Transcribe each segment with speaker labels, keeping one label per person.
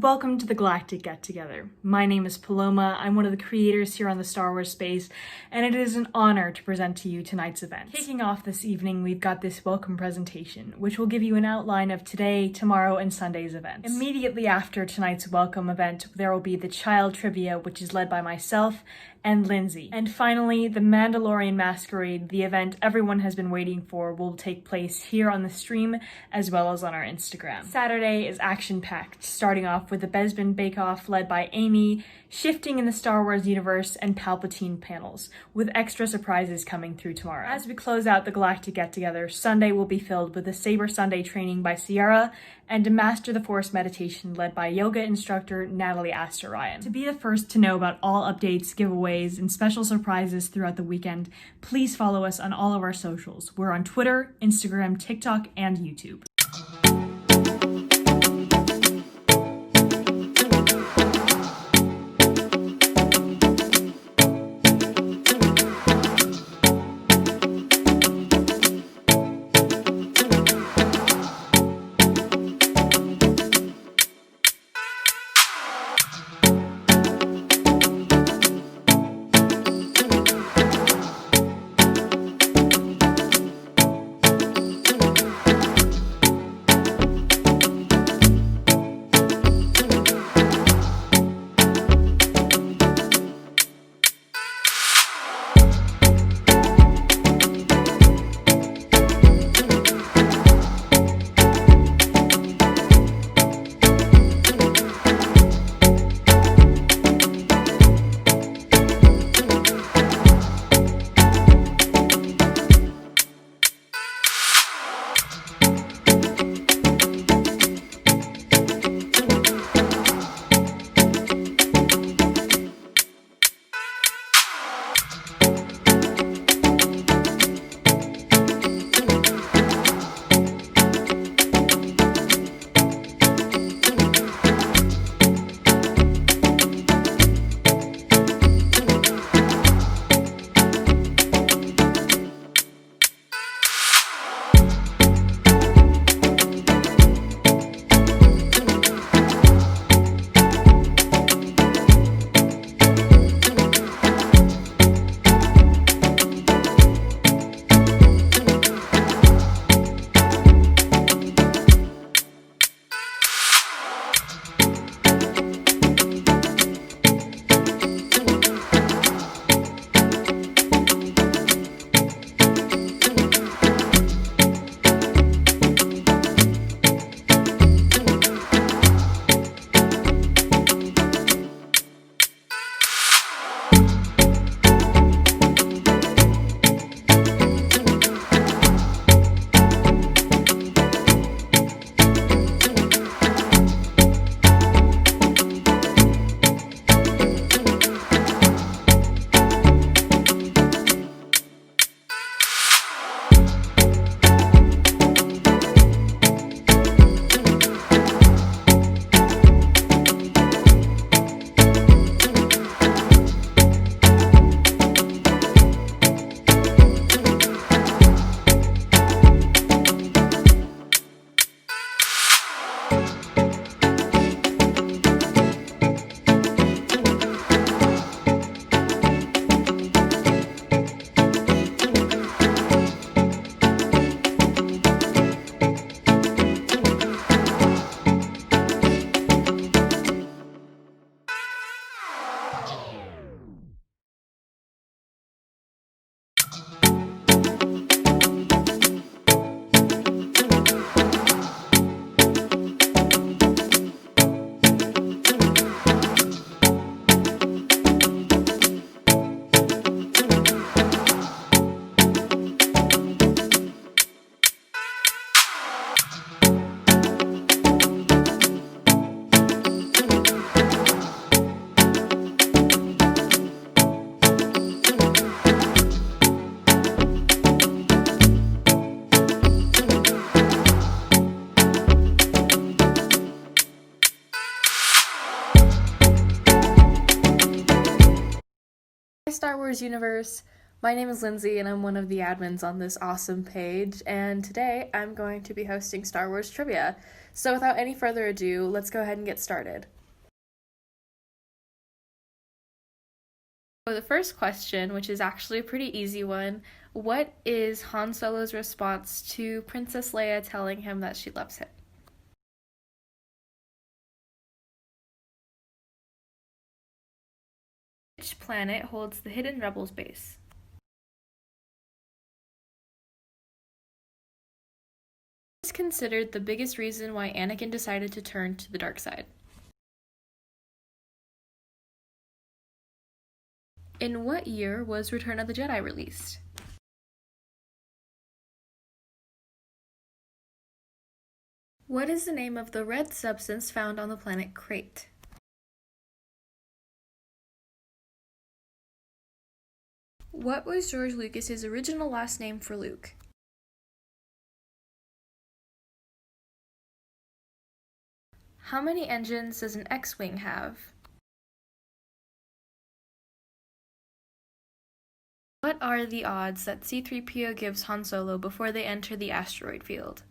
Speaker 1: welcome to the Galactic Get Together. My name is Paloma. I'm one of the creators here on the Star Wars space, and it is an honor to present to you tonight's event. Kicking off this evening, we've got this welcome presentation, which will give you an outline of today, tomorrow, and Sunday's events. Immediately after tonight's welcome event, there will be the Child Trivia, which is led by myself and Lindsay. And finally, the Mandalorian Masquerade, the event everyone has been waiting for, will take place here on the stream as well as on our Instagram. Saturday is action-packed, starting off with the Bespin Bake-Off led by Amy, shifting in the Star Wars universe, and Palpatine panels, with extra surprises coming through tomorrow. As we close out the Galactic Get-Together, Sunday will be filled with the Saber Sunday training by Sierra and a Master the Force meditation led by yoga instructor Natalie Astor Ryan. To be the first to know about all updates, giveaways, and special surprises throughout the weekend, please follow us on all of our socials. We're on Twitter, Instagram, TikTok, and YouTube.
Speaker 2: Star Wars universe. My name is Lindsay and I'm one of the admins on this awesome page, and today I'm going to be hosting Star Wars trivia. So without any further ado, let's go ahead and get started. So the first question, which is actually a pretty easy one, what is Han Solo's response to Princess Leia telling him that she loves him? Which planet holds the hidden Rebels base? What is considered the biggest reason why Anakin decided to turn to the dark side? In what year was Return of the Jedi released? What is the name of the red substance found on the planet Crate? What was George Lucas's original last name for Luke? How many engines does an X-Wing have? What are the odds that C-3PO gives Han Solo before they enter the asteroid field?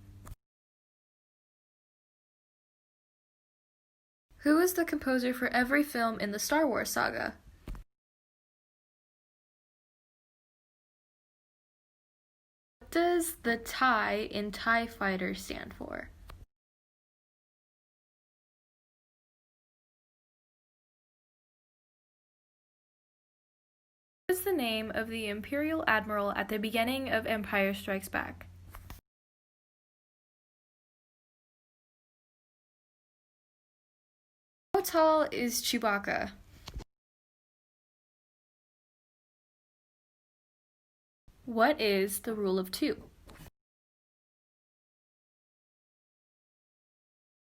Speaker 2: Who is the composer for every film in the Star Wars saga? What does the TIE in TIE Fighter stand for? What is the name of the Imperial Admiral at the beginning of Empire Strikes Back? How tall is Chewbacca? What is the rule of two?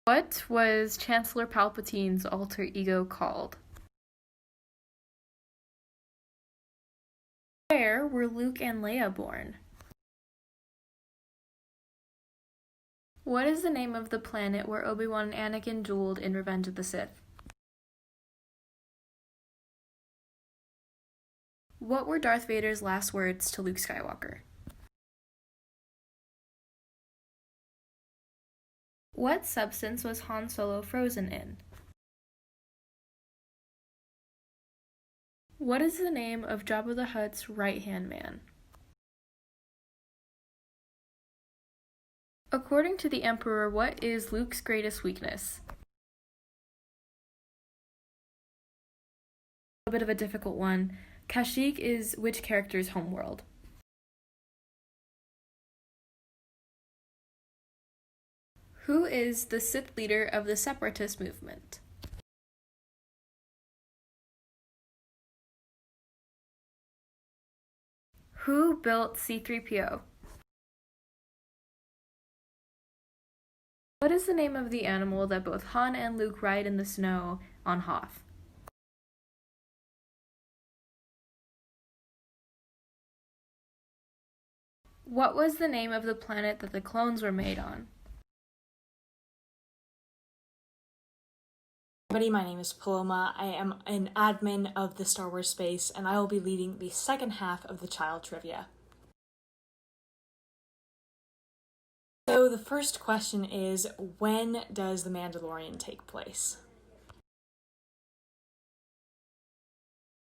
Speaker 2: What was Chancellor Palpatine's alter ego called? Where were Luke and Leia born? What is the name of the planet where Obi-Wan and Anakin dueled in Revenge of the Sith? What were Darth Vader's last words to Luke Skywalker? What substance was Han Solo frozen in? What is the name of Jabba the Hutt's right-hand man? According to the Emperor, what is Luke's greatest weakness? A bit of a difficult one. Kashyyyk is which character's homeworld? Who is the Sith leader of the Separatist movement? Who built C-3PO? What is the name of the animal that both Han and Luke ride in the snow on Hoth? What was the name of the planet that the clones were made on?
Speaker 1: Everybody, my name is Paloma. I am an admin of the Star Wars space, and I will be leading the second half of the child trivia. So the first question is, when does The Mandalorian take place?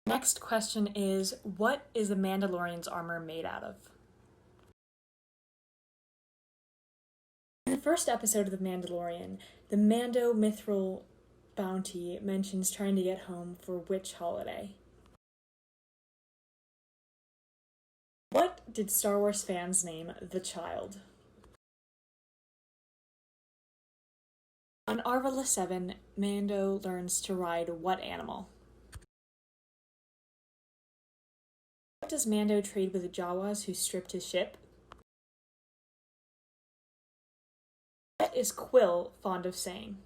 Speaker 1: Next question is, what is the Mandalorian's armor made out of? In the first episode of The Mandalorian, the Mando Mithril bounty mentions trying to get home for which holiday? What did Star Wars fans name the child? On Arvala 7, Mando learns to ride what animal? What does Mando trade with the Jawas who stripped his ship? What is Quill fond of saying?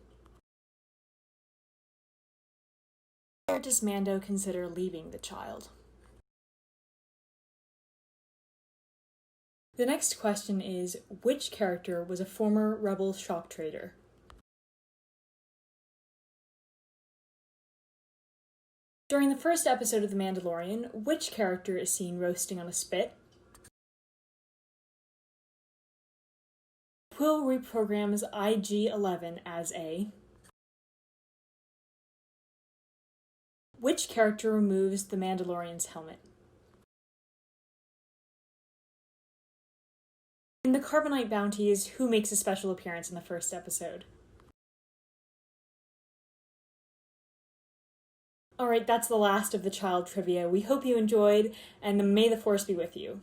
Speaker 1: Where does Mando consider leaving the child? The next question is, which character was a former Rebel shock trader? During the first episode of The Mandalorian, which character is seen roasting on a spit? Quill reprograms IG-11 as a... Which character removes the Mandalorian's helmet? In the Carbonite Bounties, who makes a special appearance in the first episode? Alright, that's the last of the child trivia. We hope you enjoyed, and may the Force be with you.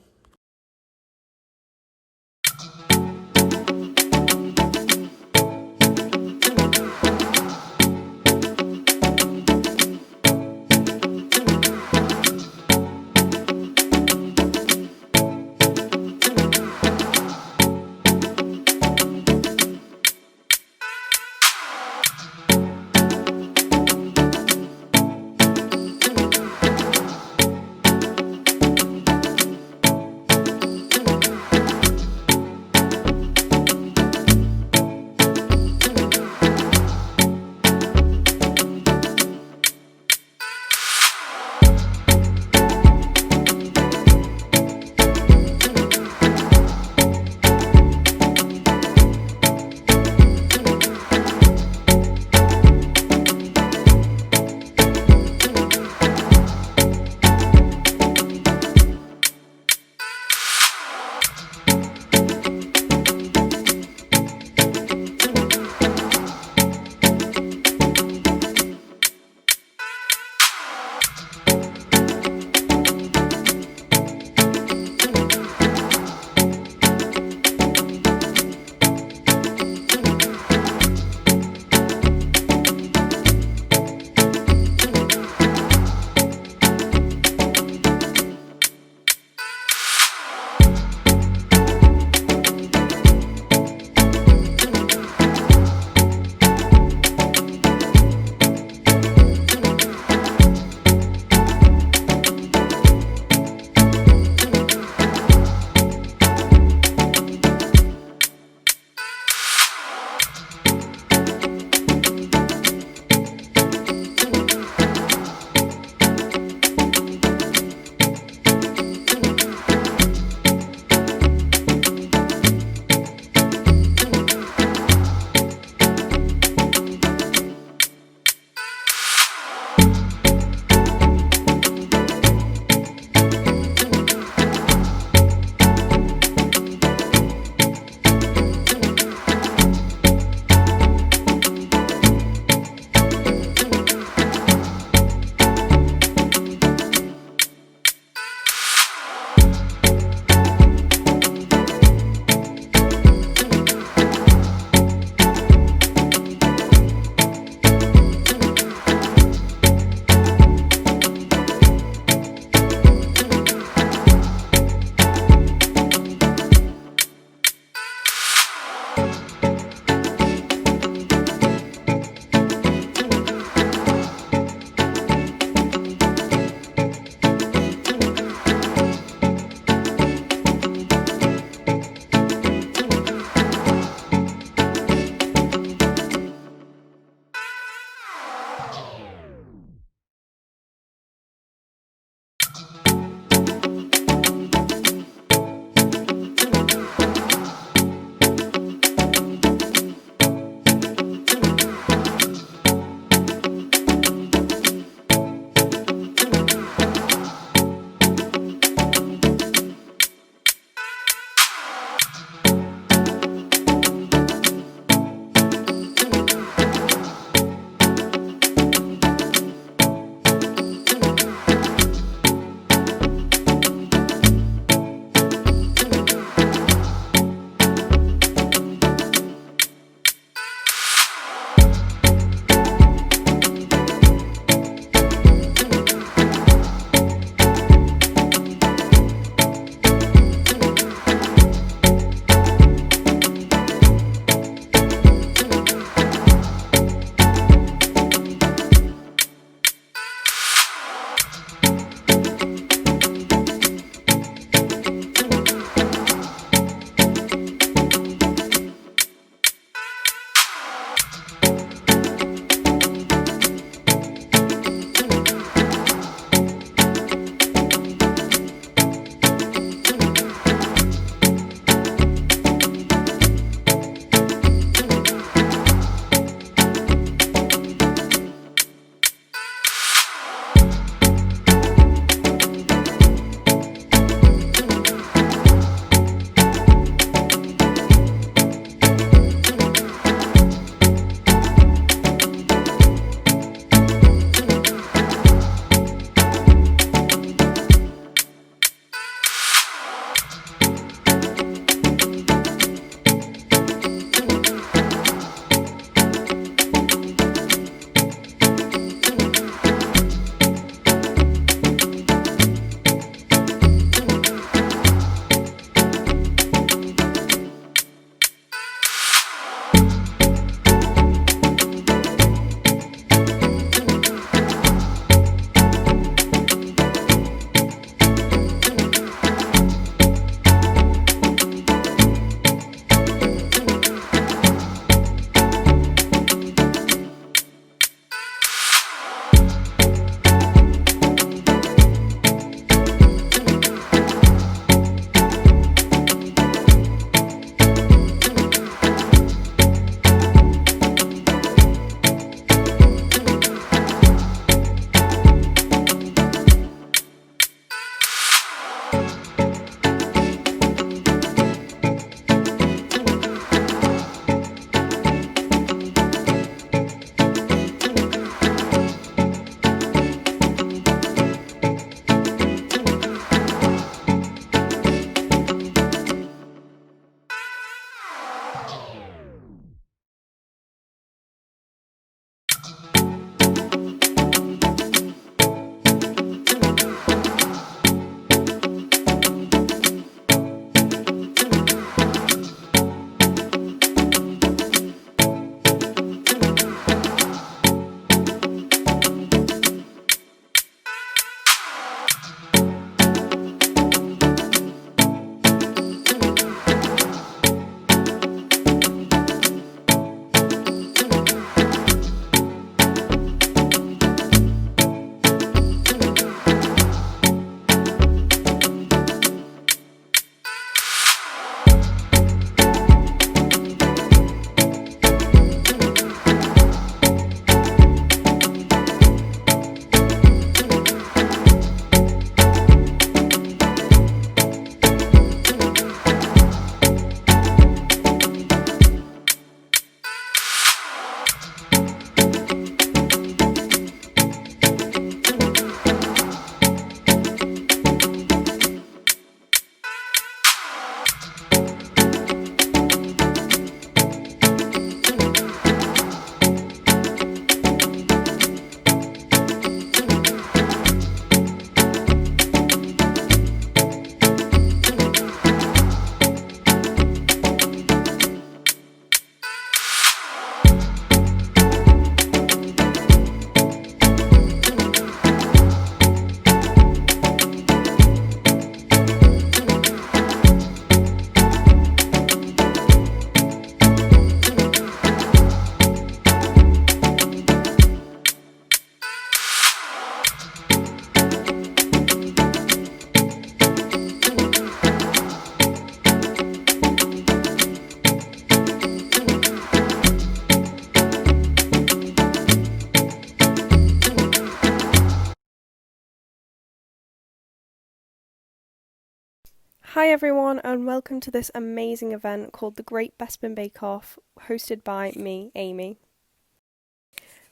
Speaker 3: Hi everyone, and welcome to this amazing event called the Great Bespin Bake Off, hosted by me, Amy.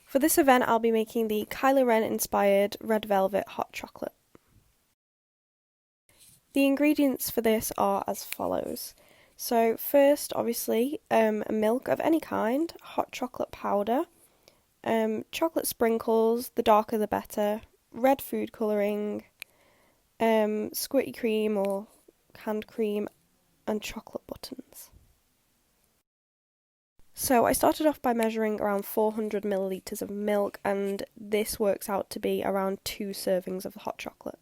Speaker 3: For this event I'll be making the Kylo Ren inspired red velvet hot chocolate. The ingredients for this are as follows. So first, obviously, milk of any kind, hot chocolate powder, chocolate sprinkles, the darker the better, red food colouring, squirty cream or canned cream, and chocolate buttons. So I started off by measuring around 400 millilitres of milk, and this works out to be around 2 servings of the hot chocolate.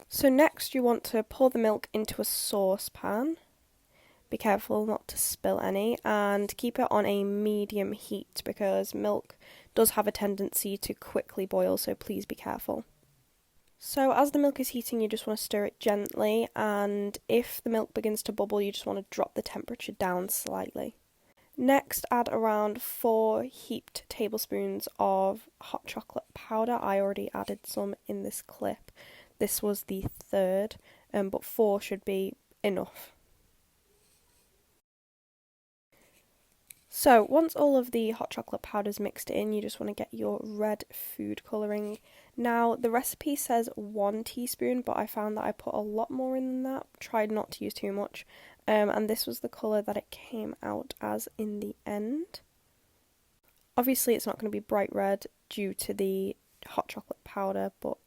Speaker 3: So next you want to pour the milk into a saucepan. Be careful not to spill any, and keep it on a medium heat because milk does have a tendency to quickly boil, so please be careful. So as the milk is heating, you just want to stir it gently, and if the milk begins to bubble, you just want to drop the temperature down slightly. Next, add around 4 heaped tablespoons of hot chocolate powder. I already added some in this clip. This was the third, but 4 should be enough. So once all of the hot chocolate powder is mixed in, you just want to get your red food colouring. Now the recipe says 1 teaspoon, but I found that I put a lot more in than that. Tried not to use too much, and this was the colour that it came out as in the end. Obviously it's not going to be bright red due to the hot chocolate powder, but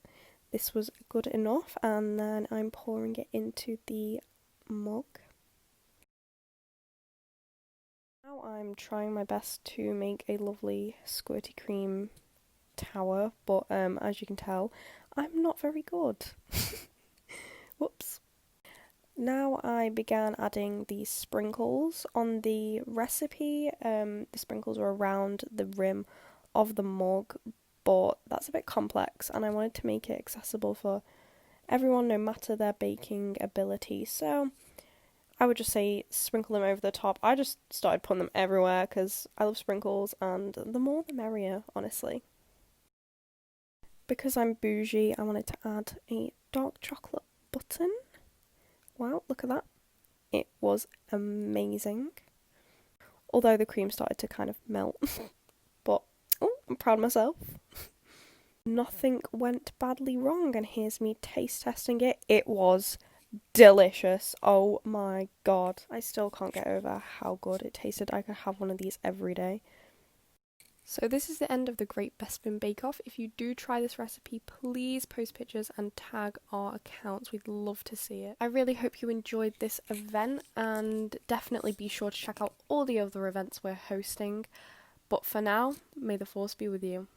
Speaker 3: this was good enough, and then I'm pouring it into the mug. Now I'm trying my best to make a lovely squirty cream tower, but as you can tell, I'm not very good. Whoops. Now I began adding the sprinkles. On the recipe, the sprinkles were around the rim of the mug, but that's a bit complex and I wanted to make it accessible for everyone no matter their baking ability, so I would just say sprinkle them over the top. I just started putting them everywhere because I love sprinkles, and the more the merrier, honestly. Because I'm bougie, I wanted to add a dark chocolate button. Wow, look at that. It was amazing. Although the cream started to kind of melt. But, oh, I'm proud of myself. Nothing went badly wrong, and here's me taste testing it. It was delicious. Oh my god. I still can't get over how good it tasted. I could have one of these every day. So this is the end of the Great Bespin Bake Off. If you do try this recipe, please post pictures and tag our accounts. We'd love to see it. I really hope you enjoyed this event, and definitely be sure to check out all the other events we're hosting. But for now, may the force be with you.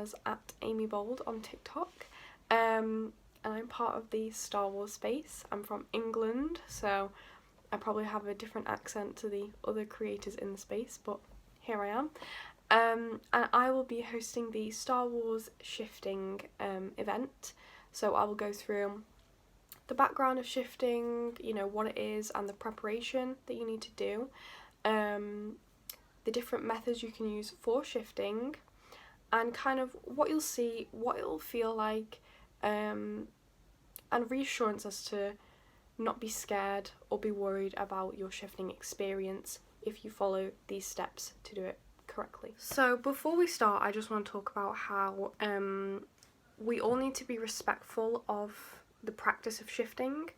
Speaker 3: as @AmyBold on TikTok. And I'm part of the Star Wars space. I'm from England, so I probably have a different accent to the other creators in the space, but here I am. And I will be hosting the Star Wars shifting event. So I will go through the background of shifting, you know, what it is and the preparation that you need to do, the different methods you can use for shifting, and kind of what you'll see, what it'll feel like, and reassurance as to not be scared or be worried about your shifting experience if you follow these steps to do it correctly. So before we start, I just want to talk about how we all need to be respectful of the practice of shifting.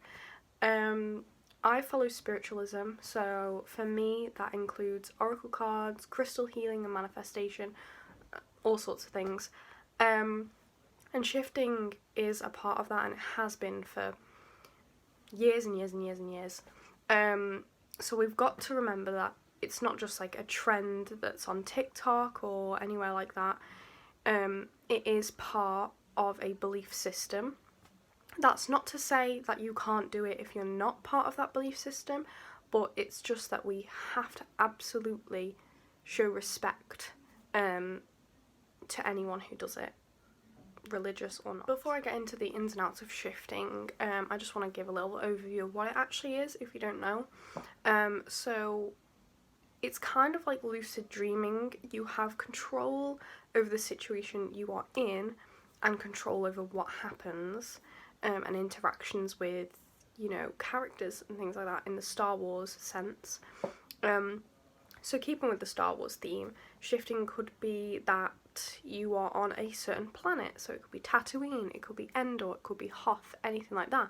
Speaker 3: I follow spiritualism, so for me that includes oracle cards, crystal healing and manifestation, all sorts of things. And shifting is a part of that, and it has been for years and years and years and years. So we've got to remember that it's not just like a trend that's on TikTok or anywhere like that. It is part of a belief system. That's not to say that you can't do it if you're not part of that belief system, but it's just that we have to absolutely show respect to anyone who does it, religious or not. Before I get into the ins and outs of shifting, I just want to give a little overview of what it actually is if you don't know. So it's kind of like lucid dreaming. You have control over the situation you are in and control over what happens, and interactions with, you know, characters and things like that in the Star Wars sense. So keeping with the Star Wars theme, shifting could be that you are on a certain planet. So it could be Tatooine, it could be Endor, it could be Hoth, anything like that.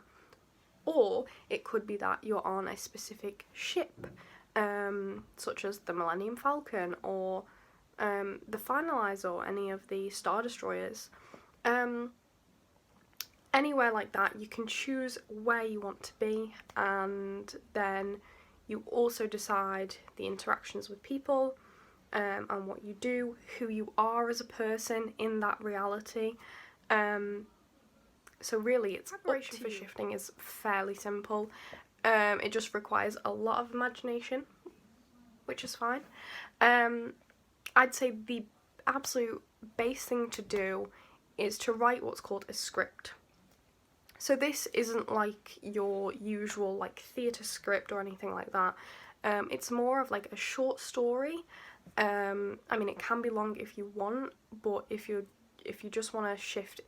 Speaker 3: Or it could be that you're on a specific ship, such as the Millennium Falcon or the Finalizer or any of the Star Destroyers. Anywhere like that, you can choose where you want to be, and then you also decide the interactions with people, and what you do, who you are as a person in that reality. So really, its preparation for shifting is fairly simple. It just requires a lot of imagination, which is fine. I'd say the absolute base thing to do is to write what's called a script. So this isn't like your usual like theatre script or anything like that. It's more of like a short story. I mean, it can be long if you want, but if you just want to shift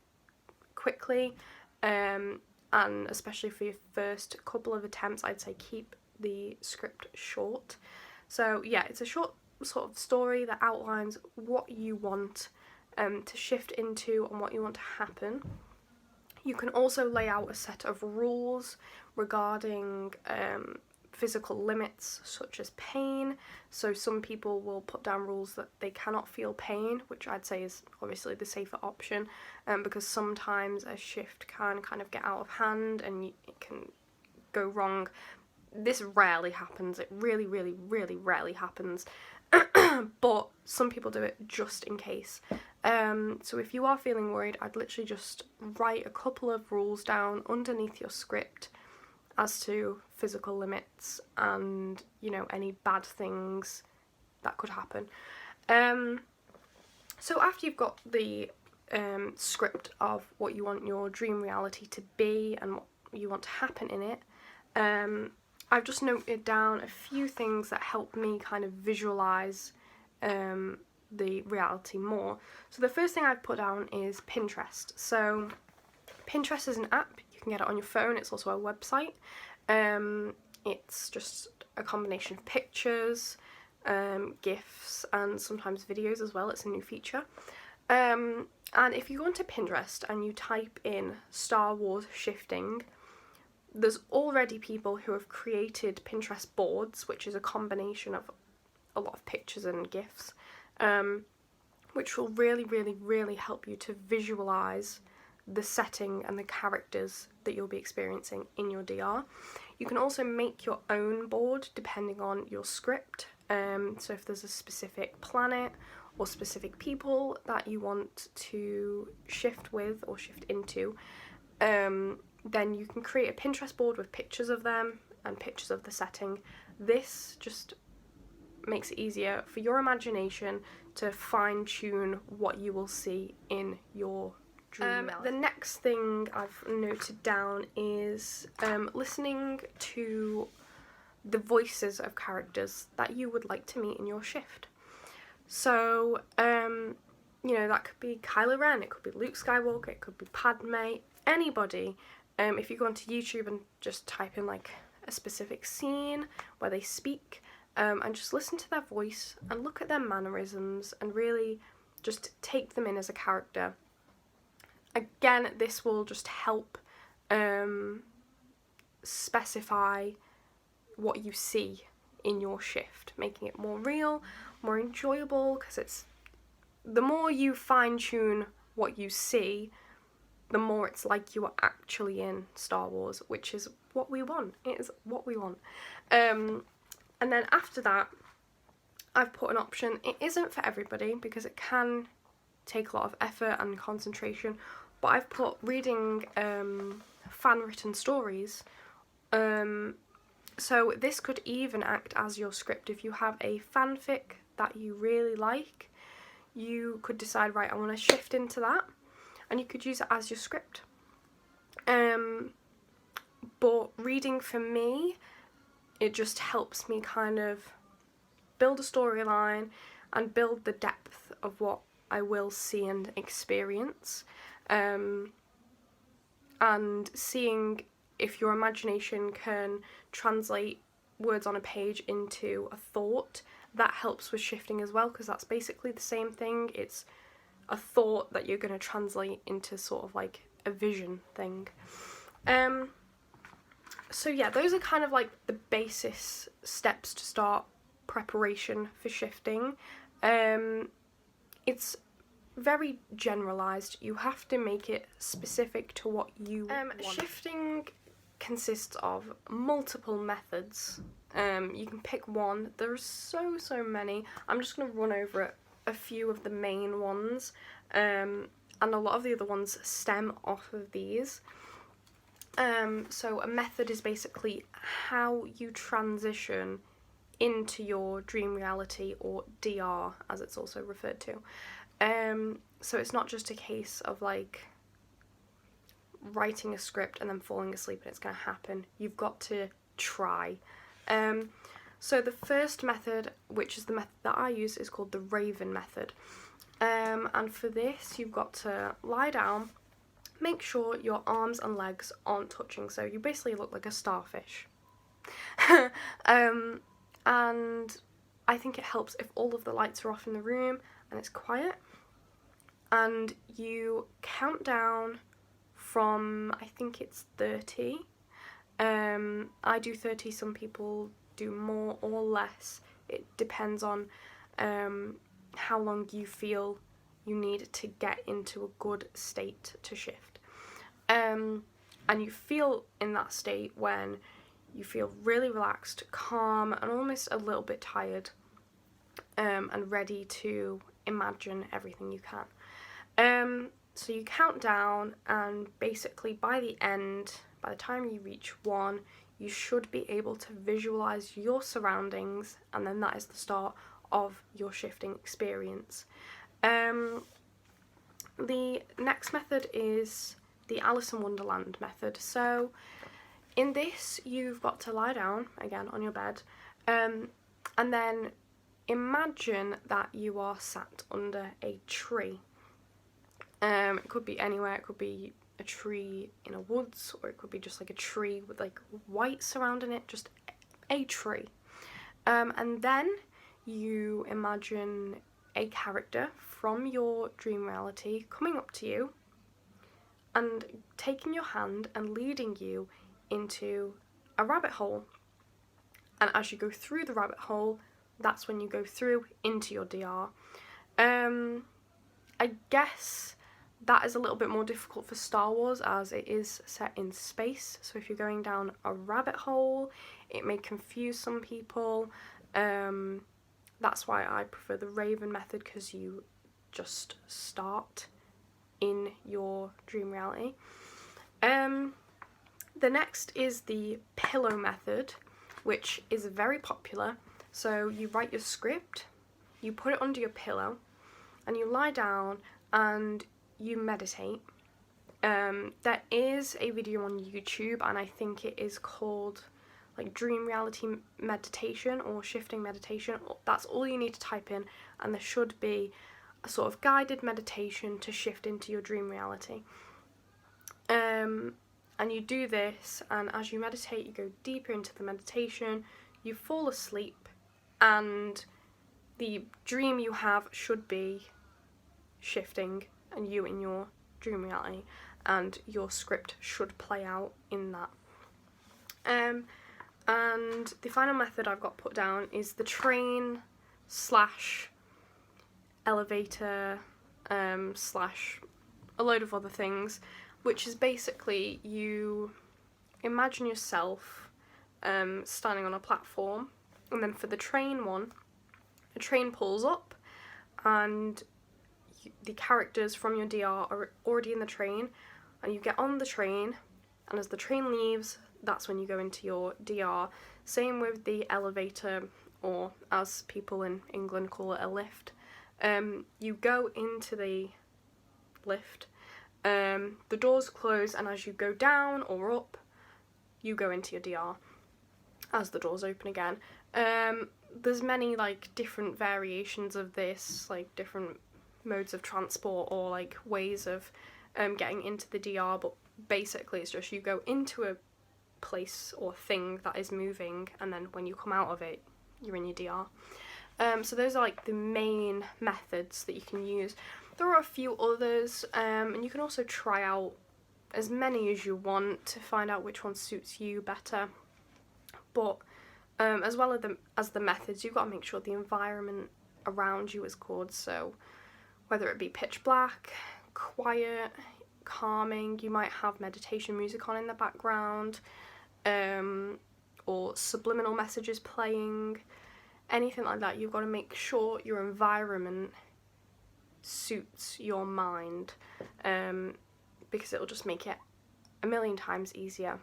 Speaker 3: quickly, and especially for your first couple of attempts, I'd say keep the script short. So yeah, it's a short sort of story that outlines what you want to shift into and what you want to happen. You can also lay out a set of rules regarding physical limits such as pain. So some people will put down rules that they cannot feel pain, which I'd say is obviously the safer option, because sometimes a shift can kind of get out of hand and it can go wrong. This rarely happens. It really, really, really rarely happens. But some people do it just in case. So if you are feeling worried, I'd literally just write a couple of rules down underneath your script as to physical limits and, you know, any bad things that could happen. So after you've got the script of what you want your dream reality to be and what you want to happen in it, I've just noted down a few things that help me kind of visualise the reality more. So the first thing I've put down is Pinterest. So Pinterest is an app. You can get it on your phone. It's also a website. It's just a combination of pictures, GIFs, and sometimes videos as well. It's a new feature. And if you go onto Pinterest and you type in Star Wars shifting, there's already people who have created Pinterest boards, which is a combination of a lot of pictures and GIFs, which will really, really, really help you to visualise the setting and the characters that you'll be experiencing in your DR. You can also make your own board depending on your script. So if there's a specific planet or specific people that you want to shift with or shift into, then you can create a Pinterest board with pictures of them and pictures of the setting. This just makes it easier for your imagination to fine-tune what you will see in your dream reality. The next thing I've noted down is listening to the voices of characters that you would like to meet in your shift. So, you know, that could be Kylo Ren, it could be Luke Skywalker, it could be Padme, anybody. If you go onto YouTube and just type in like a specific scene where they speak, and just listen to their voice and look at their mannerisms and really just take them in as a character. Again, this will just help specify what you see in your shift, making it more real, more enjoyable, because it's the more you fine-tune what you see, the more it's like you are actually in Star Wars, which is what we want. It is what we want. And then after that, I've put an option. It isn't for everybody because it can take a lot of effort and concentration, but I've put reading fan-written stories. So this could even act as your script. If you have a fanfic that you really like, you could decide, right, I want to shift into that, and you could use it as your script. But reading for me, it just helps me kind of build a storyline and build the depth of what I will see and experience. And seeing if your imagination can translate words on a page into a thought, that helps with shifting as well, because that's basically the same thing. It's a thought that you're going to translate into sort of like a vision thing. So yeah, those are kind of like the basis steps to start preparation for shifting. It's very generalised. You have to make it specific to what you want. Shifting consists of multiple methods. You can pick one. There's so many. I'm just going to run over a few of the main ones, and a lot of the other ones stem off of these. So a method is basically how you transition into your dream reality, or DR as it's also referred to. So it's not just a case of like writing a script and then falling asleep and it's going to happen. You've got to try. So the first method, which is the method that I use, is called the Raven method. And for this, you've got to lie down, make sure your arms and legs aren't touching, so you basically look like a starfish. And I think it helps if all of the lights are off in the room and it's quiet, and you count down from, I think it's 30. I do 30, some people do more or less. It depends on how long you feel you need to get into a good state to shift. And you feel in that state when you feel really relaxed, calm, and almost a little bit tired, and ready to imagine everything you can. So you count down, and basically by the time you reach 1, you should be able to visualize your surroundings, and then that is the start of your shifting experience. The next method is the Alice in Wonderland method. So in this, you've got to lie down again on your bed, and then imagine that you are sat under a tree. It could be anywhere. It could be a tree in a woods, or it could be just like a tree with like white surrounding it, just a tree. And then you imagine a character from your dream reality coming up to you and taking your hand and leading you into a rabbit hole. And as you go through the rabbit hole, that's when you go through into your DR. I guess that is a little bit more difficult for Star Wars, as it is set in space. So if you're going down a rabbit hole, it may confuse some people. that's why I prefer the Raven method, because you just start in your dream reality. The next is the pillow method, which is very popular. So you write your script, you put it under your pillow, and you lie down and you meditate. There is a video on YouTube, and I think it is called like dream reality meditation or shifting meditation. That's all you need to type in, and there should be a sort of guided meditation to shift into your dream reality. And you do this, and as you meditate, you go deeper into the meditation, you fall asleep, and the dream you have should be shifting and you in your dream reality, and your script should play out in that. And the final method I've got put down is the train / elevator / a load of other things, which is basically you imagine yourself standing on a platform, and then for the train one, a train pulls up, and the characters from your DR are already in the train, and you get on the train, and as the train leaves, that's when you go into your DR. Same with the elevator, or as people in England call it, a lift. You go into the lift, the doors close, and as you go down or up, you go into your DR as the doors open again. There's many like different variations of this, like different modes of transport or like ways of getting into the DR, but basically it's just you go into a place or thing that is moving, and then when you come out of it, you're in your DR. So those are like the main methods that you can use. There are a few others, and you can also try out as many as you want to find out which one suits you better. But as well as the methods, you've got to make sure the environment around you is good. So whether it be pitch black, quiet, calming, you might have meditation music on in the background, or subliminal messages playing, anything like that. You've got to make sure your environment suits your mind, because it'll just make it a million times easier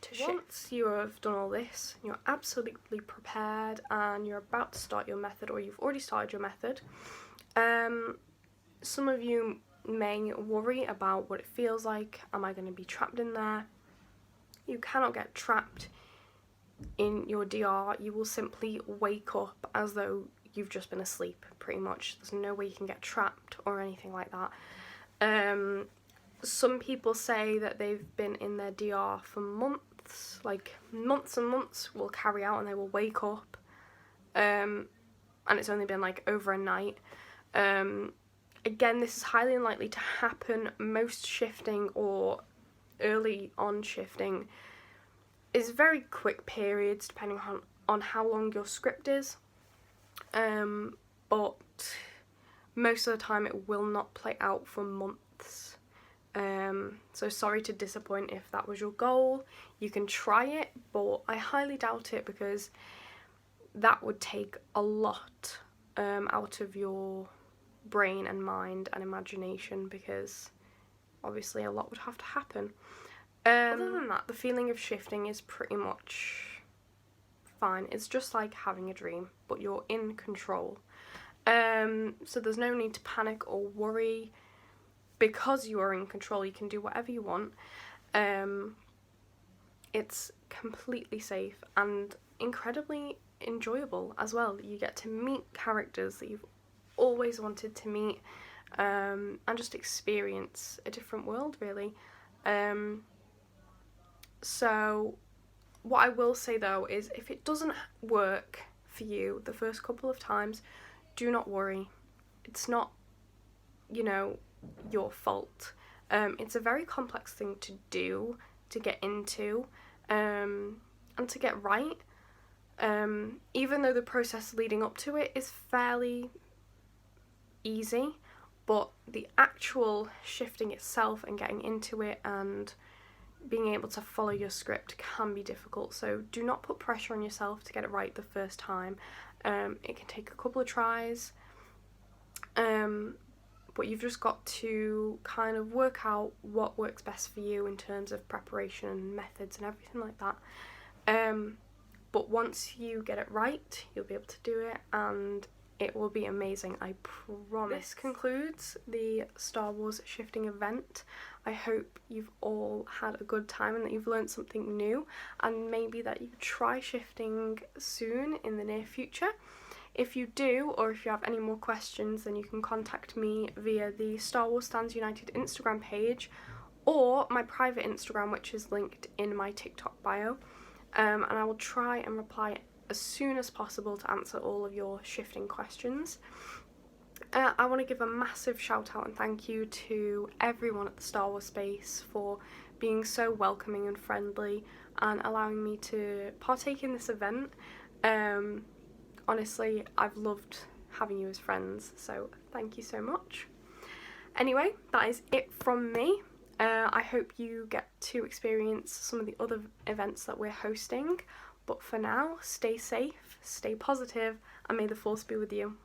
Speaker 3: to shift. Once you have done all this, you're absolutely prepared and you're about to start your method, or you've already started your method. Some of you may worry about what it feels like. Am I going to be trapped in there? You cannot get trapped in your DR. You will simply wake up as though you've just been asleep, pretty much. There's no way you can get trapped or anything like that. Some people say that they've been in their DR for months, like months and months will carry out, and they will wake up, and it's only been like over a night. Again, this is highly unlikely to happen. Most shifting or early on shifting is very quick periods, depending on how long your script is. But most of the time it will not play out for months. So sorry to disappoint if that was your goal. You can try it, but I highly doubt it, because that would take a lot out of your brain and mind and imagination, because obviously a lot would have to happen. Other than that, the feeling of shifting is pretty much fine. It's just like having a dream, but you're in control. So there's no need to panic or worry. Because you are in control, you can do whatever you want. It's completely safe and incredibly enjoyable as well. You get to meet characters that you've always wanted to meet, and just experience a different world, really. So what I will say though is, if it doesn't work for you the first couple of times, do not worry. It's not, your fault. It's a very complex thing to do, to get into, and to get right. Even though the process leading up to it is fairly easy, but the actual shifting itself and getting into it and being able to follow your script can be difficult, so do not put pressure on yourself to get it right the first time. It can take a couple of tries, but you've just got to kind of work out what works best for you in terms of preparation and methods and everything like that. But once you get it right, you'll be able to do it, and it will be amazing, I promise. This concludes the Star Wars shifting event. I hope you've all had a good time and that you've learned something new, and maybe that you try shifting soon in the near future. If you do, or if you have any more questions, then you can contact me via the Star Wars Stands United Instagram page or my private Instagram, which is linked in my TikTok bio, and I will try and reply as soon as possible to answer all of your shifting questions. I want to give a massive shout out and thank you to everyone at the Star Wars space for being so welcoming and friendly and allowing me to partake in this event. Honestly, I've loved having you as friends, so thank you so much. Anyway, that is it from me. I hope you get to experience some of the other events that we're hosting, but for now, stay safe, stay positive, and may the Force be with you.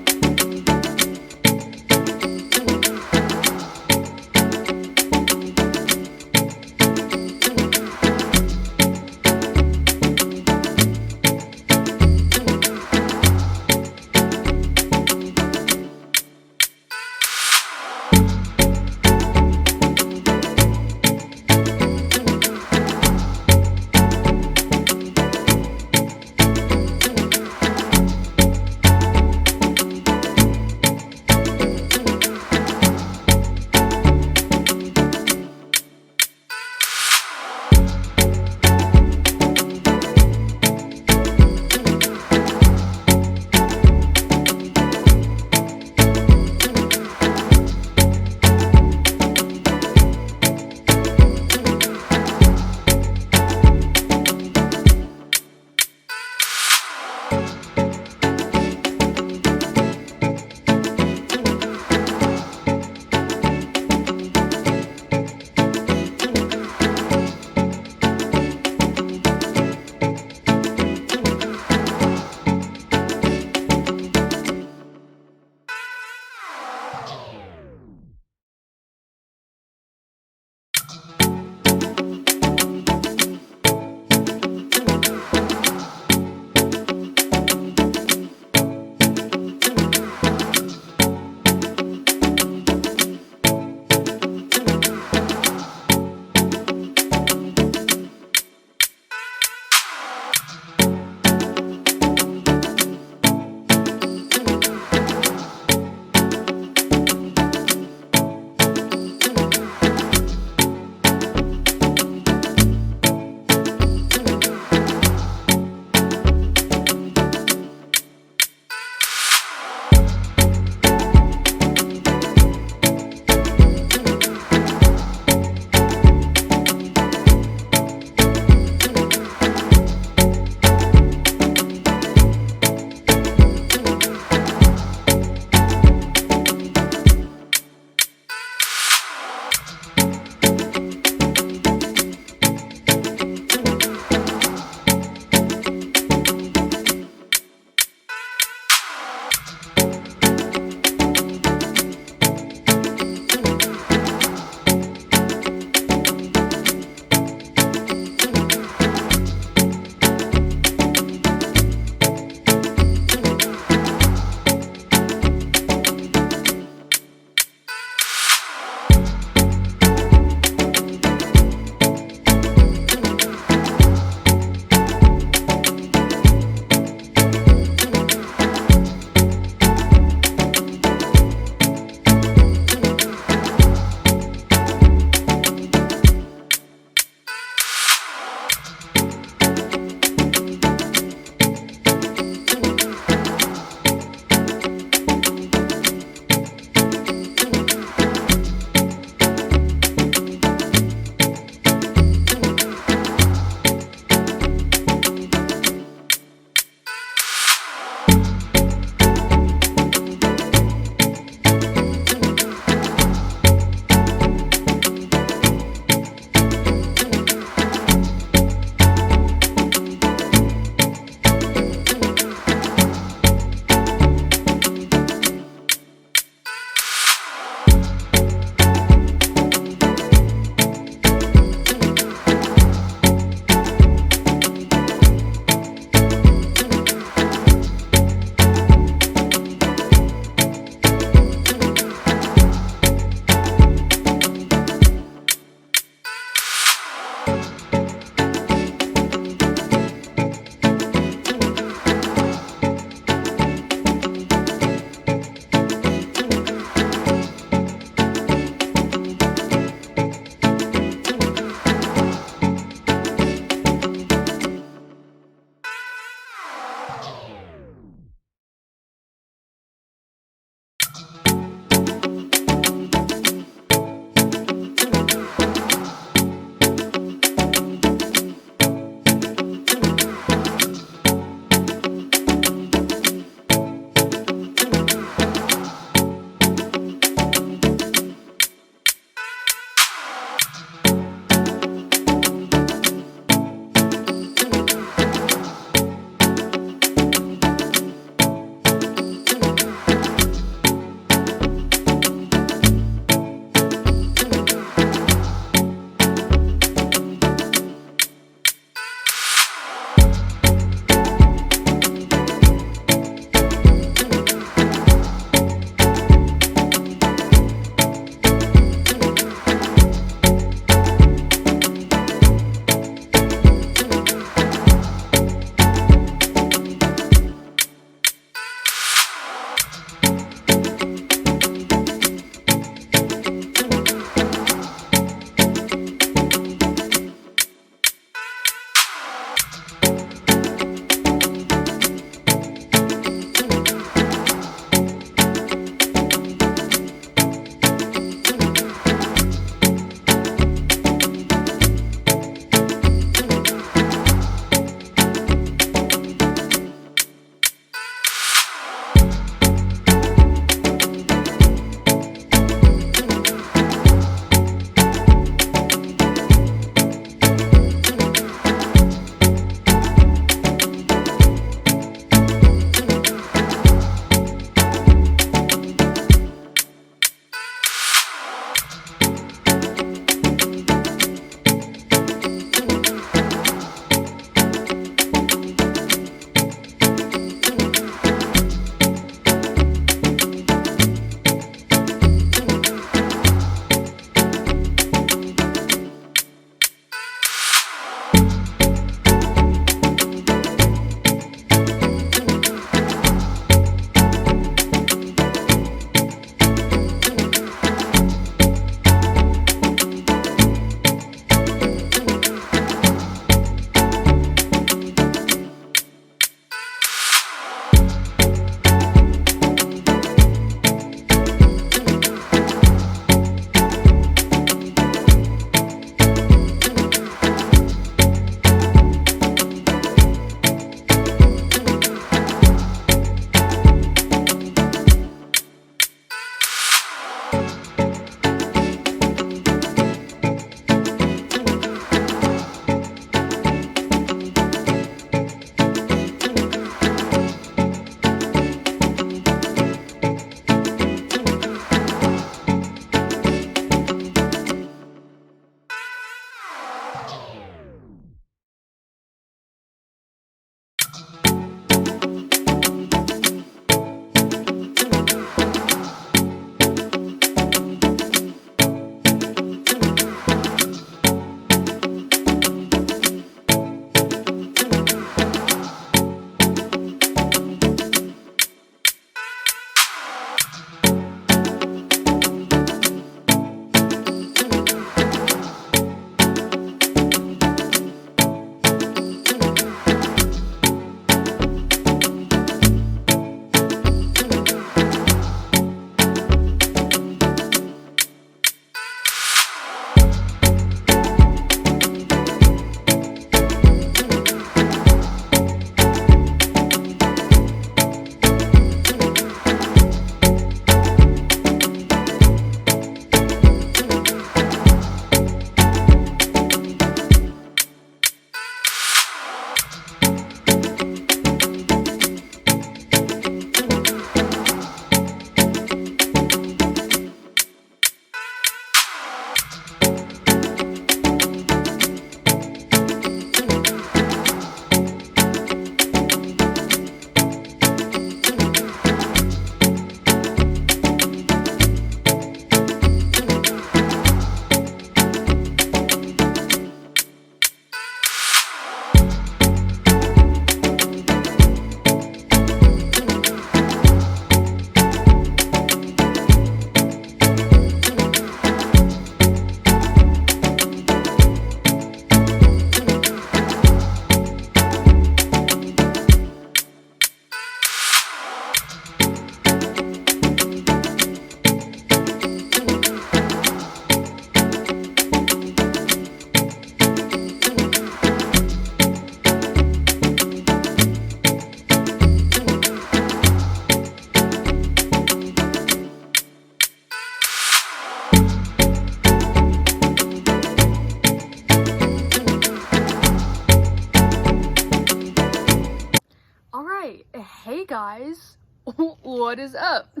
Speaker 4: Alright, hey guys, what is up?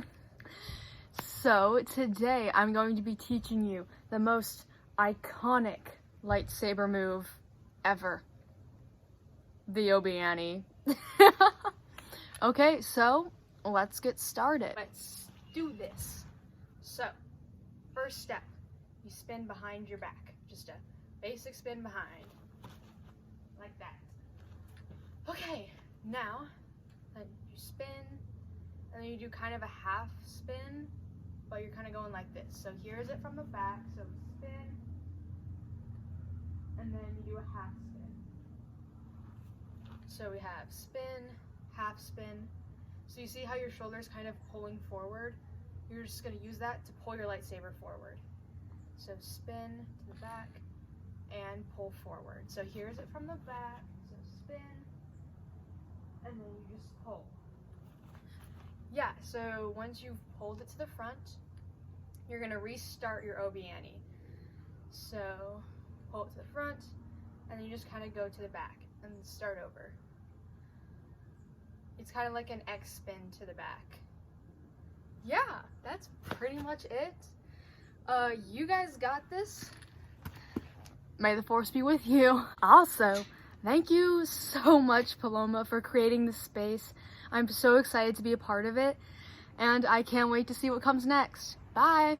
Speaker 4: So today I'm going to be teaching you the most iconic lightsaber move ever. The Obi-Wan. Okay, so let's get started. Let's do this. So, first step, you spin behind your back. Just a basic spin behind. Like that. Okay, now then you spin, and then you do kind of a half spin, but you're kind of going like this. So here's it from the back, so spin, and then you do a half spin. So we have spin, half spin. So you see how your shoulder's kind of pulling forward? You're just going to use that to pull your lightsaber forward. So spin to the back and pull forward. So here's it from the back, so spin, and then you just pull. Yeah, so once you've pulled it to the front, you're going to restart your Obi-Wan. So pull it to the front, and then you just kind of go to the back and start over. It's kind of like an X spin to the back. Yeah, that's pretty much it. You guys got this. May the force be with you. Also, thank you so much, Paloma, for creating this space. I'm so excited to be a part of it, and I can't wait to see what comes next. Bye!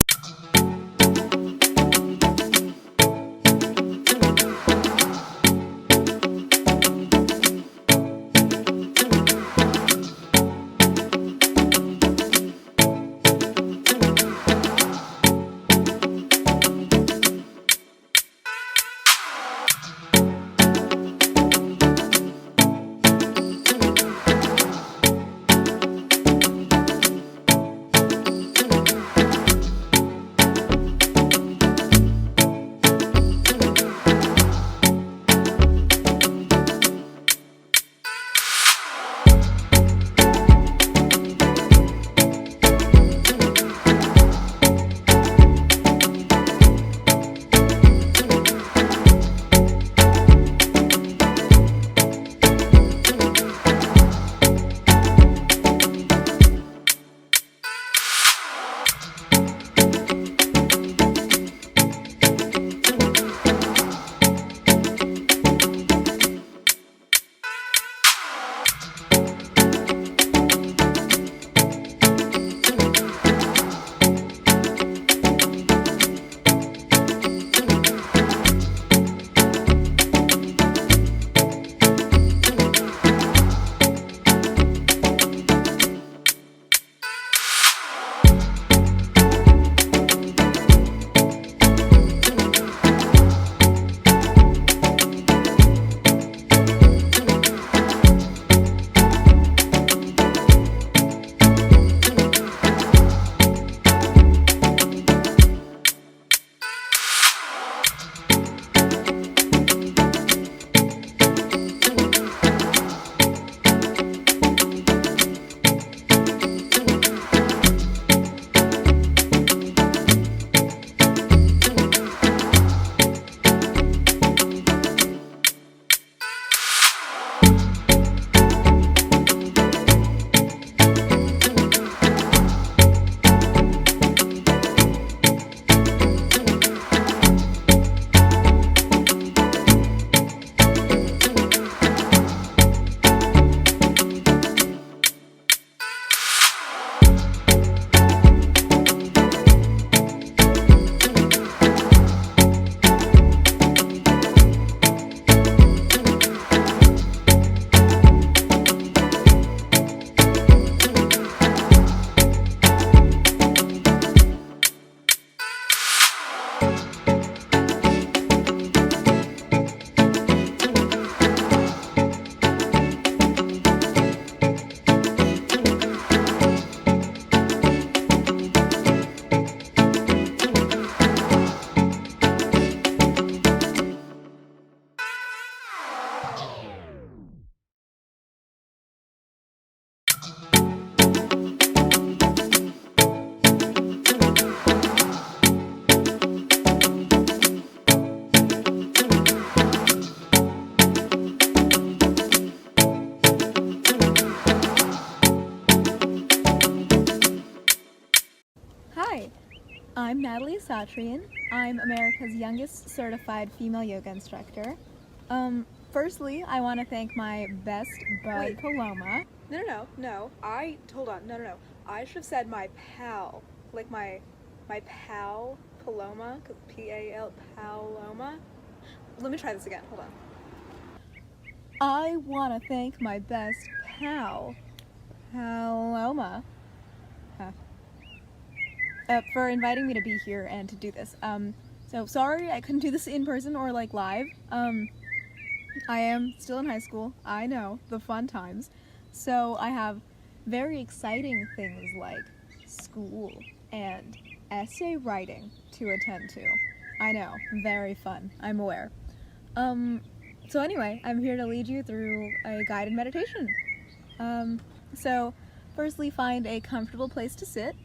Speaker 5: I'm Natalie Satrian. I'm America's youngest certified female yoga instructor. Firstly, I want to thank my best bud,
Speaker 6: Wait.
Speaker 5: Paloma.
Speaker 6: No. Hold on. No. I should have said my pal. Like my pal, Paloma. P-A-L, Paloma. Let me try this again. Hold on.
Speaker 5: I want to thank my best pal, Paloma, for inviting me to be here and to do this. So sorry I couldn't do this in person or like live. I am still in high school. I know, the fun times. So I have very exciting things like school and essay writing to attend to. I know, very fun. I'm aware. So anyway, I'm here to lead you through a guided meditation. So firstly, find a comfortable place to sit.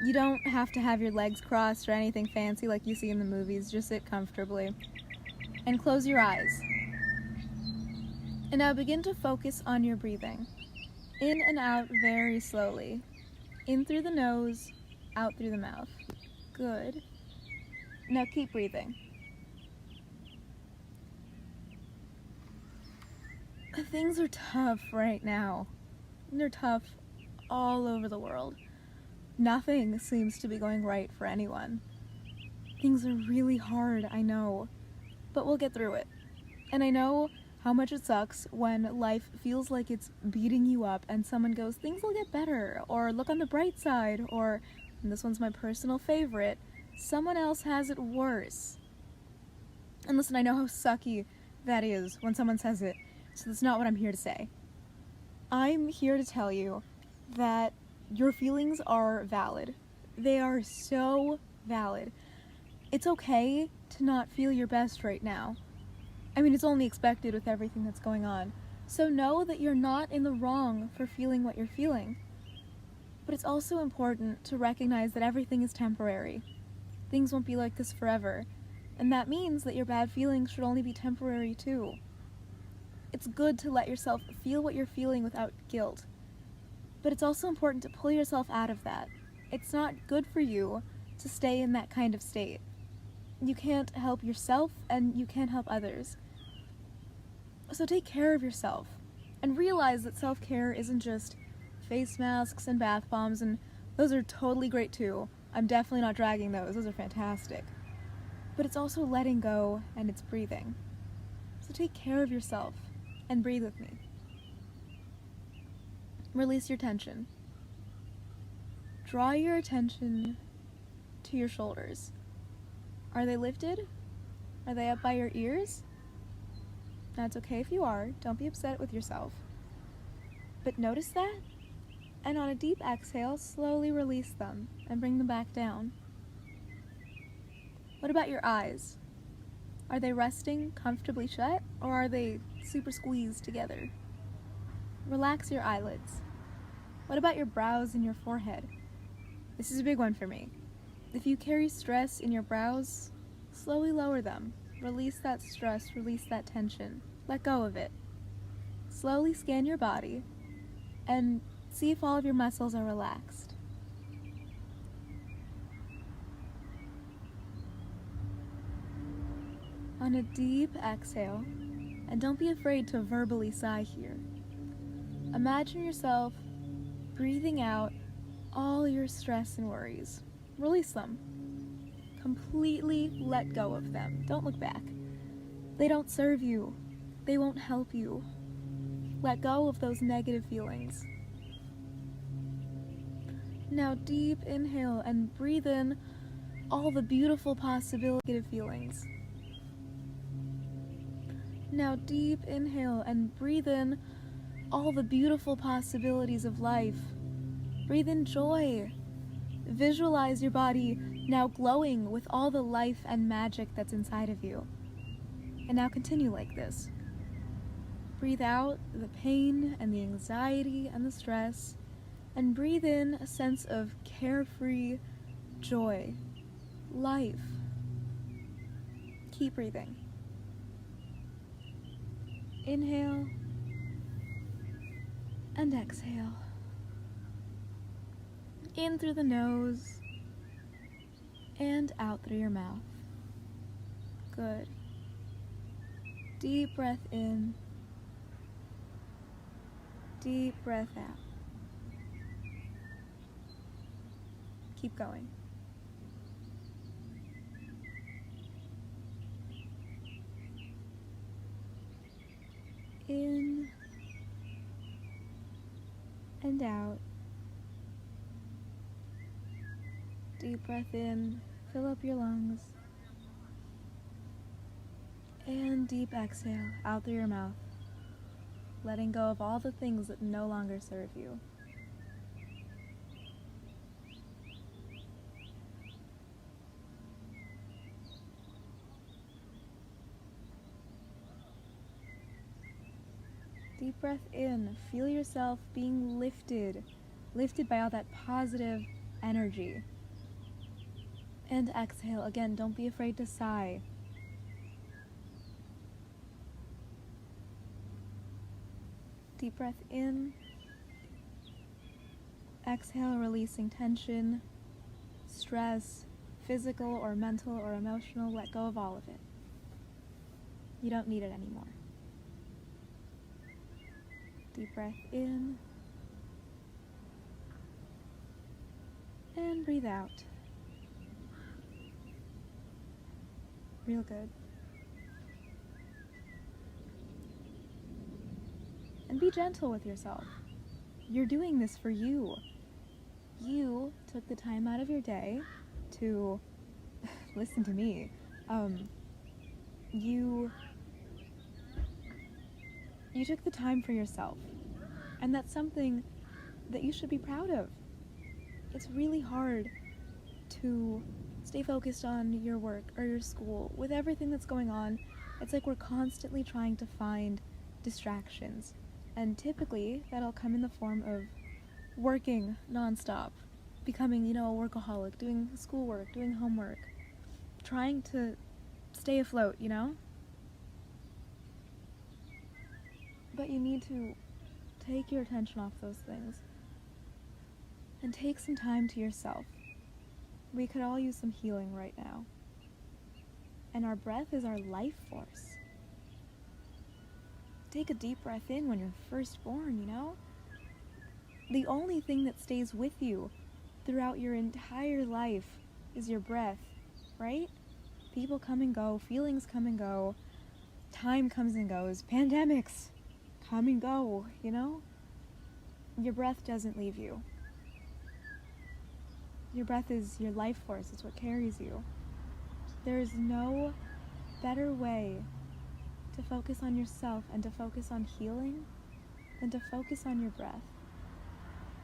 Speaker 5: You don't have to have your legs crossed or anything fancy like you see in the movies. Just sit comfortably. And close your eyes. And now begin to focus on your breathing. In and out very slowly. In through the nose, out through the mouth. Good. Now keep breathing. Things are tough right now. They're tough all over the world. Nothing seems to be going right for anyone. Things are really hard, I know, but we'll get through it. And I know how much it sucks when life feels like it's beating you up and someone goes, things will get better, or look on the bright side, or, and this one's my personal favorite, someone else has it worse. And listen, I know how sucky that is when someone says it, so that's not what I'm here to say. I'm here to tell you that your feelings are valid. They are so valid. It's okay to not feel your best right now. I mean, it's only expected with everything that's going on. So know that you're not in the wrong for feeling what you're feeling. But it's also important to recognize that everything is temporary. Things won't be like this forever. And that means that your bad feelings should only be temporary too. It's good to let yourself feel what you're feeling without guilt. But it's also important to pull yourself out of that. It's not good for you to stay in that kind of state. You can't help yourself and you can't help others. So take care of yourself and realize that self-care isn't just face masks and bath bombs, and those are totally great too. I'm definitely not dragging those. Those are fantastic. But it's also letting go and it's breathing. So take care of yourself and breathe with me. Release your tension. Draw your attention to your shoulders. Are they lifted? Are they up by your ears? That's okay if you are. Don't be upset with yourself. But notice that, and on a deep exhale, slowly release them and bring them back down. What about your eyes? Are they resting comfortably shut, or are they super squeezed together? Relax your eyelids. What about your brows and your forehead? This is a big one for me. If you carry stress in your brows, slowly lower them. Release that stress, release that tension. Let go of it. Slowly scan your body and see if all of your muscles are relaxed. On a deep exhale, and don't be afraid to verbally sigh here. Imagine yourself breathing out all your stress and worries. Release them. Completely let go of them. Don't look back. They don't serve you. They won't help you. Let go of those negative feelings. Now deep inhale and breathe in all the beautiful negative feelings. Now deep inhale and breathe in all the beautiful possibilities of life. Breathe in joy. Visualize your body now glowing with all the life and magic that's inside of you. And now continue like this. Breathe out the pain and the anxiety and the stress, and breathe in a sense of carefree joy, life. Keep breathing. Inhale and exhale. In through the nose, And out through your mouth. Good. Deep breath in. Deep breath out. Keep going. In and out. Deep breath in, fill up your lungs. And deep exhale out through your mouth, letting go of all the things that no longer serve you. Deep breath in, feel yourself being lifted by all that positive energy. And exhale, again, don't be afraid to sigh. Deep breath in. Exhale, releasing tension, stress, physical or mental or emotional. Let go of all of it. You don't need it anymore. Deep breath in. And breathe out. Real good. And be gentle with yourself. You're doing this for you. You took the time out of your day to listen to me. You took the time for yourself. And that's something that you should be proud of. It's really hard to stay focused on your work or your school. With everything that's going on, it's like we're constantly trying to find distractions. And typically, that'll come in the form of working nonstop, becoming, a workaholic, doing schoolwork, doing homework, trying to stay afloat, But you need to take your attention off those things and take some time to yourself. We could all use some healing right now. And our breath is our life force. Take a deep breath in when you're first born, The only thing that stays with you throughout your entire life is your breath, right? People come and go, feelings come and go, time comes and goes, pandemics come and go, Your breath doesn't leave you. Your breath is your life force. It's what carries you. There is no better way to focus on yourself and to focus on healing than to focus on your breath.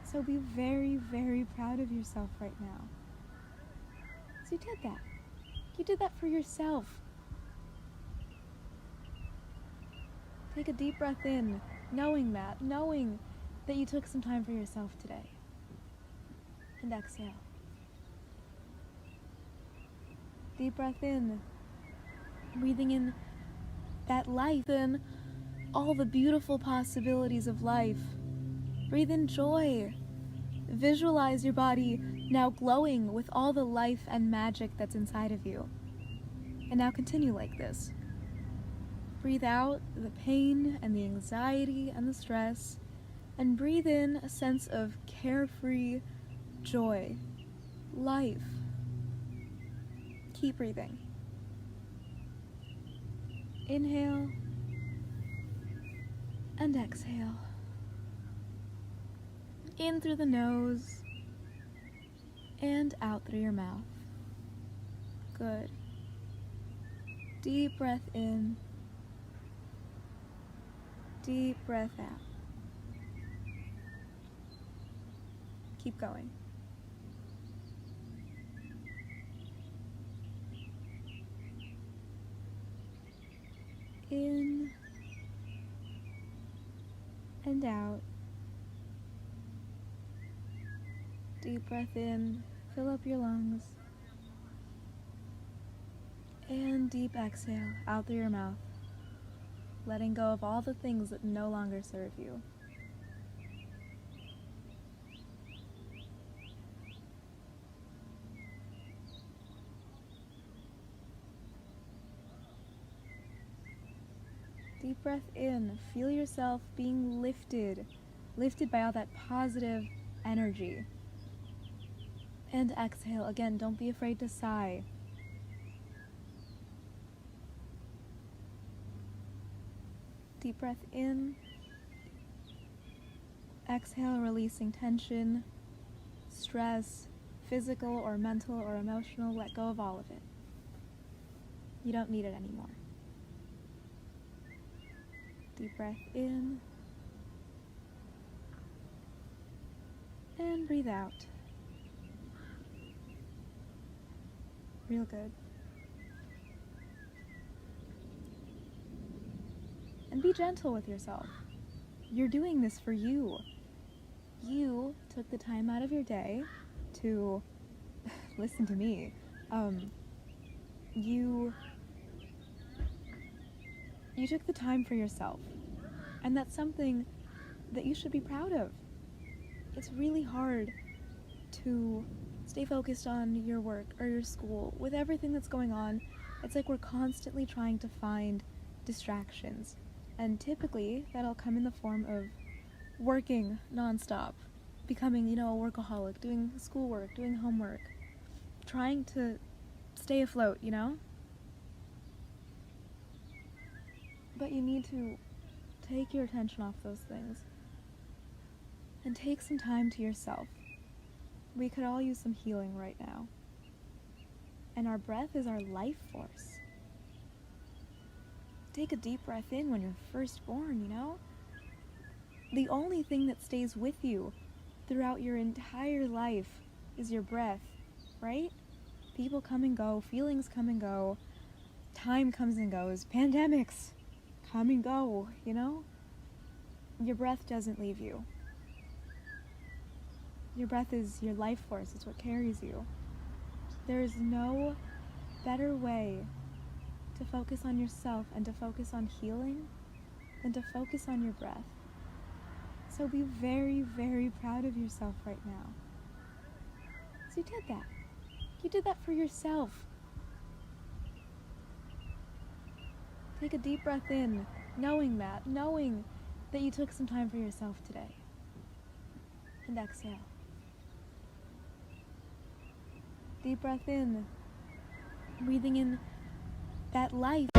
Speaker 5: So be very, very proud of yourself right now. So you did that. You did that for yourself. Take a deep breath in, knowing that you took some time for yourself today. And exhale. Deep breath in, breathing in that life, in all the beautiful possibilities of life. Breathe in joy. Visualize your body now glowing with all the life and magic that's inside of you. And now continue like this. Breathe out the pain and the anxiety and the stress, and breathe in a sense of carefree joy, life. Keep breathing. Inhale and exhale. In through the nose and out through your mouth. Good. Deep breath in. Deep breath out. Keep going. In and out. Deep breath in, fill up your lungs. And deep exhale out through your mouth, letting go of all the things that no longer serve you. Deep breath in. Feel yourself being lifted by all that positive energy. And exhale. Again, don't be afraid to sigh. Deep breath in. Exhale, releasing tension, stress, physical or mental or emotional. Let go of all of it. You don't need it anymore. Deep breath in. And breathe out. Real good. And be gentle with yourself. You're doing this for you. You took the time out of your day to listen to me. You took the time for yourself. And that's something that you should be proud of. It's really hard to stay focused on your work or your school. With everything that's going on, it's like we're constantly trying to find distractions. And typically, that'll come in the form of working nonstop, becoming, a workaholic, doing schoolwork, doing homework, trying to stay afloat, But you need to take your attention off those things and take some time to yourself. We could all use some healing right now. And our breath is our life force. Take a deep breath in when you're first born, The only thing that stays with you throughout your entire life is your breath, right? People come and go, feelings come and go, time comes and goes, pandemics come and go, Your breath doesn't leave you. Your breath is your life force, it's what carries you. There is no better way to focus on yourself and to focus on healing than to focus on your breath. So be very, very proud of yourself right now. So you did that. You did that for yourself. Take a deep breath in, knowing that you took some time for yourself today. And exhale. Deep breath in, breathing in that life